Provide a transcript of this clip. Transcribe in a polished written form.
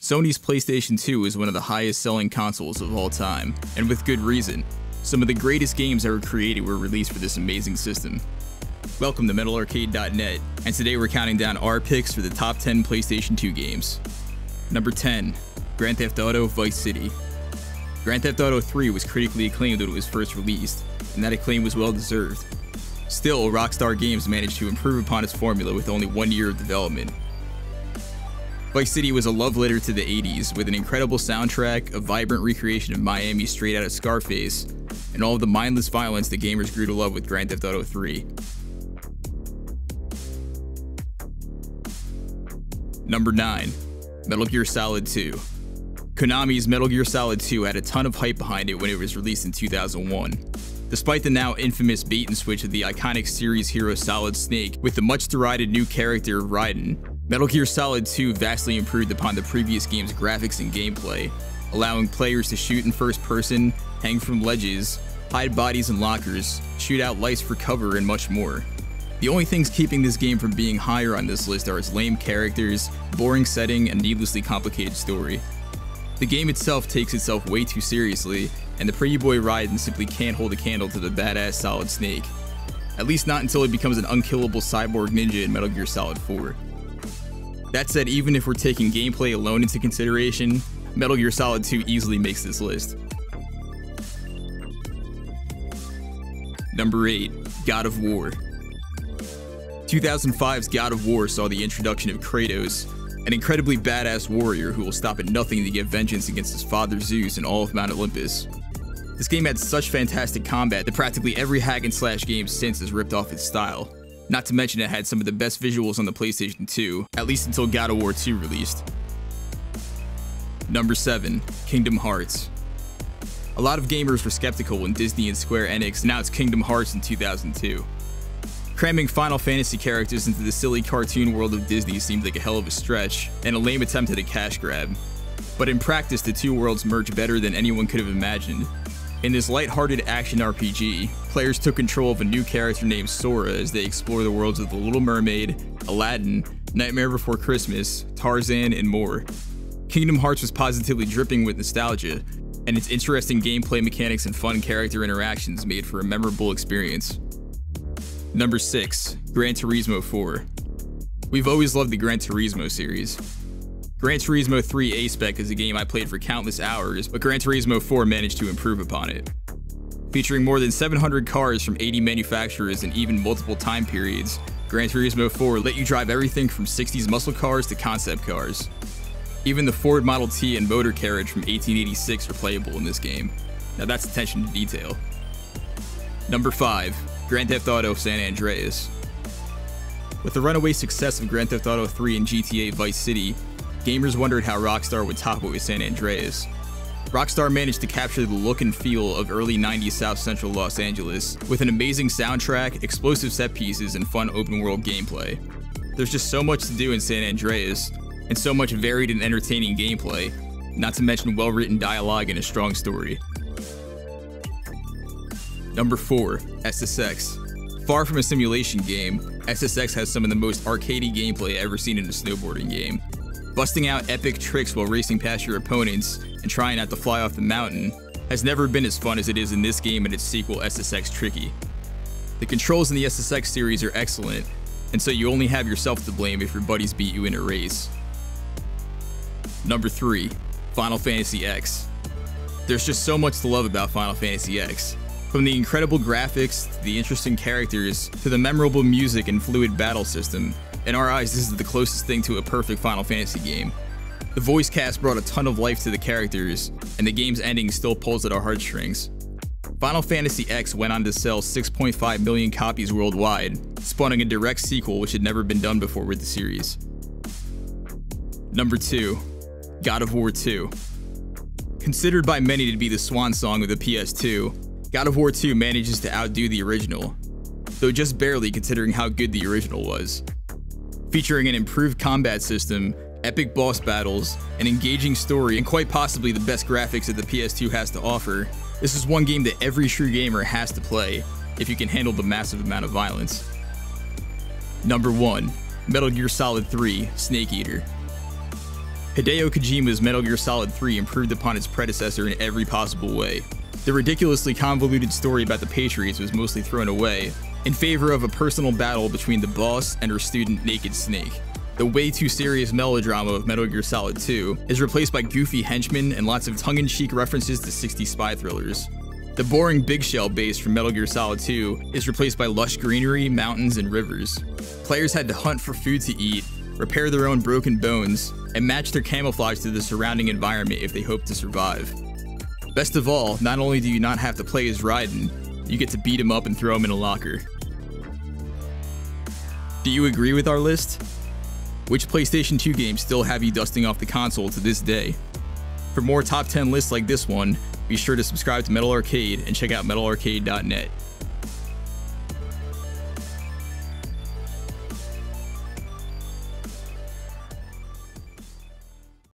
Sony's PlayStation 2 is one of the highest selling consoles of all time, and with good reason. Some of the greatest games ever created were released for this amazing system. Welcome to MetalArcade.net, and today we're counting down our picks for the top 10 PlayStation 2 games. Number 10, Grand Theft Auto Vice City. Grand Theft Auto 3 was critically acclaimed when it was first released, and that acclaim was well deserved. Still, Rockstar Games managed to improve upon its formula with only 1 year of development. Vice City was a love letter to the 80s, with an incredible soundtrack, a vibrant recreation of Miami straight out of Scarface, and all of the mindless violence that gamers grew to love with Grand Theft Auto 3. Number 9, Metal Gear Solid 2. Konami's Metal Gear Solid 2 had a ton of hype behind it when it was released in 2001. Despite the now infamous bait and switch of the iconic series hero Solid Snake with the much derided new character of Raiden, Metal Gear Solid 2 vastly improved upon the previous game's graphics and gameplay, allowing players to shoot in first person, hang from ledges, hide bodies in lockers, shoot out lights for cover, and much more. The only things keeping this game from being higher on this list are its lame characters, boring setting, and needlessly complicated story. The game itself takes itself way too seriously, and the pretty boy Raiden simply can't hold a candle to the badass Solid Snake. At least not until he becomes an unkillable cyborg ninja in Metal Gear Solid 4. That said, even if we're taking gameplay alone into consideration, Metal Gear Solid 2 easily makes this list. Number 8, God of War. 2005's God of War saw the introduction of Kratos, an incredibly badass warrior who will stop at nothing to get vengeance against his father Zeus and all of Mount Olympus. This game had such fantastic combat that practically every hack and slash game since has ripped off its style. Not to mention it had some of the best visuals on the PlayStation 2, at least until God of War 2 released. Number 7, Kingdom Hearts. A lot of gamers were skeptical when Disney and Square Enix announced Kingdom Hearts in 2002. Cramming Final Fantasy characters into the silly cartoon world of Disney seemed like a hell of a stretch, and a lame attempt at a cash grab. But in practice, the two worlds merged better than anyone could have imagined. In this light-hearted action RPG, players took control of a new character named Sora as they explore the worlds of The Little Mermaid, Aladdin, Nightmare Before Christmas, Tarzan, and more. Kingdom Hearts was positively dripping with nostalgia, and its interesting gameplay mechanics and fun character interactions made for a memorable experience. Number 6, Gran Turismo 4. We've always loved the Gran Turismo series. Gran Turismo 3 A-Spec is a game I played for countless hours, but Gran Turismo 4 managed to improve upon it. Featuring more than 700 cars from 80 manufacturers and even multiple time periods, Gran Turismo 4 let you drive everything from 60s muscle cars to concept cars. Even the Ford Model T and motor carriage from 1886 are playable in this game. Now that's attention to detail. Number 5, Grand Theft Auto San Andreas. With the runaway success of Grand Theft Auto 3 and GTA Vice City, gamers wondered how Rockstar would top it with San Andreas. Rockstar managed to capture the look and feel of early 90s South Central Los Angeles with an amazing soundtrack, explosive set pieces, and fun open world gameplay. There's just so much to do in San Andreas, and so much varied and entertaining gameplay, not to mention well-written dialogue and a strong story. Number 4, SSX. Far from a simulation game, SSX has some of the most arcadey gameplay ever seen in a snowboarding game. Busting out epic tricks while racing past your opponents and trying not to fly off the mountain has never been as fun as it is in this game and its sequel SSX Tricky. The controls in the SSX series are excellent, and so you only have yourself to blame if your buddies beat you in a race. Number 3, Final Fantasy X. There's just so much to love about Final Fantasy X. From the incredible graphics, to the interesting characters, to the memorable music and fluid battle system, in our eyes this is the closest thing to a perfect Final Fantasy game. The voice cast brought a ton of life to the characters, and the game's ending still pulls at our heartstrings. Final Fantasy X went on to sell 6.5 million copies worldwide, spawning a direct sequel which had never been done before with the series. Number 2, God of War 2. Considered by many to be the swan song of the PS2, God of War 2 manages to outdo the original, though just barely considering how good the original was. Featuring an improved combat system, epic boss battles, an engaging story, and quite possibly the best graphics that the PS2 has to offer, this is one game that every true gamer has to play if you can handle the massive amount of violence. Number 1, Metal Gear Solid 3 Snake Eater. Hideo Kojima's Metal Gear Solid 3 improved upon its predecessor in every possible way. The ridiculously convoluted story about the Patriots was mostly thrown away in favor of a personal battle between the boss and her student Naked Snake. The way too serious melodrama of Metal Gear Solid 2 is replaced by goofy henchmen and lots of tongue-in-cheek references to 60s spy thrillers. The boring Big Shell base from Metal Gear Solid 2 is replaced by lush greenery, mountains, and rivers. Players had to hunt for food to eat, repair their own broken bones, and match their camouflage to the surrounding environment if they hoped to survive. Best of all, not only do you not have to play as Raiden, you get to beat him up and throw him in a locker. Do you agree with our list? Which PlayStation 2 games still have you dusting off the console to this day? For more top 10 lists like this one, be sure to subscribe to Metal Arcade and check out metalarcade.net.